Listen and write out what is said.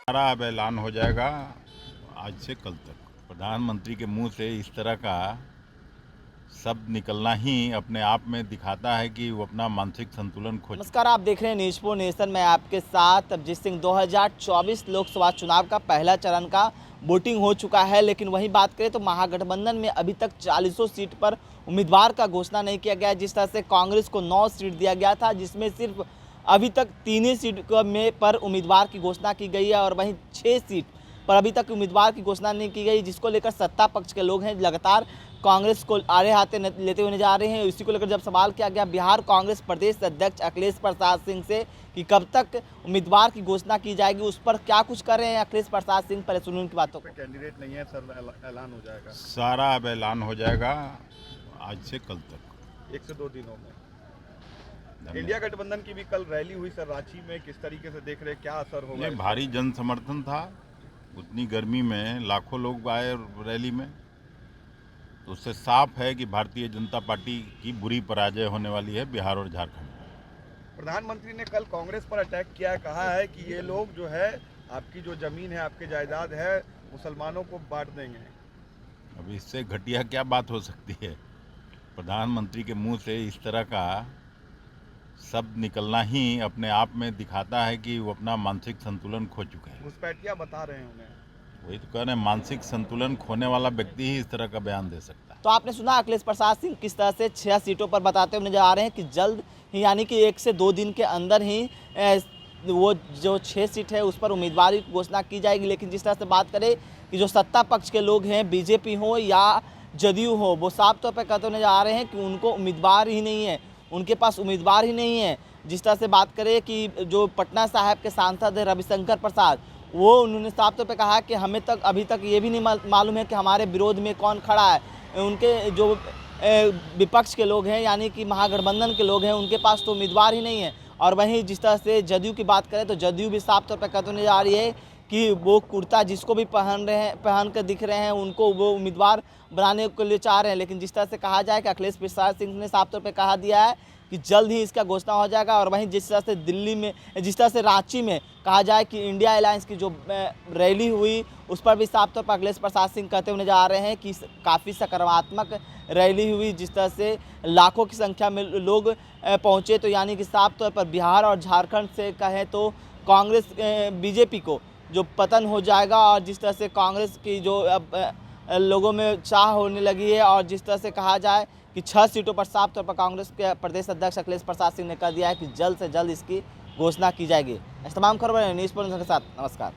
सारा अब ऐलान हो जाएगा आज से कल तक। प्रधानमंत्री के मुंह से इस तरह का शब्द निकलना ही अपने आप में दिखाता है कि वो अपना मानसिक संतुलन खो चुका नमस्कार, आप देख रहे हैं न्यूज़ फॉर नेशन। मैं आपके साथ अभिजीत सिंह। 2024 लोकसभा चुनाव का पहला चरण का वोटिंग हो चुका है, लेकिन वहीं बात करें तो महागठबंधन में अभी तक 40 सीट पर उम्मीदवार का घोषणा नहीं किया गया। जिस तरह से कांग्रेस को 9 सीट दिया गया था, जिसमें सिर्फ अभी तक 3 ही सीट पर उम्मीदवार की घोषणा की गई है, और वहीं 6 सीट पर अभी तक उम्मीदवार की घोषणा नहीं की गई, जिसको लेकर सत्ता पक्ष के लोग हैं लगातार कांग्रेस को आड़े हाथे लेते हुए नजर आ रहे हैं। इसी को लेकर जब सवाल किया गया बिहार कांग्रेस प्रदेश अध्यक्ष अखिलेश प्रसाद सिंह से कि कब तक उम्मीदवार की घोषणा की जाएगी, उस पर क्या कुछ कर रहे हैं अखिलेश प्रसाद सिंह। पहले सुनिए उनकी बातों को। कैंडिडेट नहीं है सर, ऐलान हो जाएगा सारा अब ऐलान हो जाएगा आज से कल तक। 1 से 2 दिनों में। इंडिया गठबंधन की भी कल रैली हुई सर रांची में, किस तरीके से देख रहे हैं, क्या असर होगा? ये भारी जन समर्थन था, उतनी गर्मी में लाखों लोग आए रैली में, तो उससे साफ है कि भारतीय जनता पार्टी की बुरी पराजय होने वाली है बिहार और झारखंड में। प्रधानमंत्री ने कल कांग्रेस पर अटैक किया है, कहा है कि ये लोग जो है आपकी जो जमीन है, आपकी जायदाद है, मुसलमानों को बांट देंगे। अब इससे घटिया क्या बात हो सकती है? प्रधानमंत्री के मुंह से इस तरह का शब्द निकलना ही अपने आप में दिखाता है कि वो अपना मानसिक संतुलन खो चुका है। घुसपैठिया बता रहे हैं उन्हें। वही तो कह रहे हैं, मानसिक संतुलन खोने वाला व्यक्ति ही इस तरह का बयान दे सकता है। तो आपने सुना अखिलेश प्रसाद सिंह किस तरह से 6 सीटों पर बताते हुए नजर आ रहे हैं कि जल्द ही, यानी कि 1 से 2 दिन के अंदर ही वो जो 6 सीट है उस पर उम्मीदवार की घोषणा की जाएगी। लेकिन जिस तरह से बात करें कि जो सत्ता पक्ष के लोग हैं, बीजेपी हो या जदयू हो, वो साफ तौर पर कहते हुए नजर आ रहे हैं कि उनको उम्मीदवार ही नहीं है, उनके पास उम्मीदवार ही नहीं है। जिस तरह से बात करें कि जो पटना साहिब के सांसद है रविशंकर प्रसाद, वो उन्होंने साफ तौर पे कहा कि हमें तक अभी तक ये भी नहीं मालूम है कि हमारे विरोध में कौन खड़ा है। उनके जो विपक्ष के लोग हैं, यानी कि महागठबंधन के लोग हैं, उनके पास तो उम्मीदवार ही नहीं है। और वहीं जिस तरह से जदयू की बात करें तो जदयू भी साफ तौर पर कहते नजर आ रही है कि वो कुर्ता जिसको भी पहन कर दिख रहे हैं, उनको वो उम्मीदवार बनाने के लिए चाह रहे हैं। लेकिन जिस तरह से कहा जाए कि अखिलेश प्रसाद सिंह ने साफ तौर पर कहा दिया है कि जल्द ही इसका घोषणा हो जाएगा। और वहीं जिस तरह से दिल्ली में, जिस तरह से रांची में कहा जाए कि इंडिया अलायंस की जो रैली हुई, उस पर भी साफ तौर पर अखिलेश प्रसाद सिंह कहते हुए नजर आ रहे हैं कि काफ़ी सकारात्मक रैली हुई, जिस तरह से लाखों की संख्या में लोग पहुंचे। तो यानी कि साफ तौर पर बिहार और झारखंड से कहें तो कांग्रेस बीजेपी को जो पतन हो जाएगा, और जिस तरह से कांग्रेस की जो अब लोगों में चाह होने लगी है, और जिस तरह से कहा जाए कि 6 सीटों पर साफ तौर पर कांग्रेस के प्रदेश अध्यक्ष अखिलेश प्रसाद सिंह ने कह दिया है कि जल्द से जल्द इसकी घोषणा की जाएगी। इस तमाम खबरें न्यूज़ पर के साथ नमस्कार।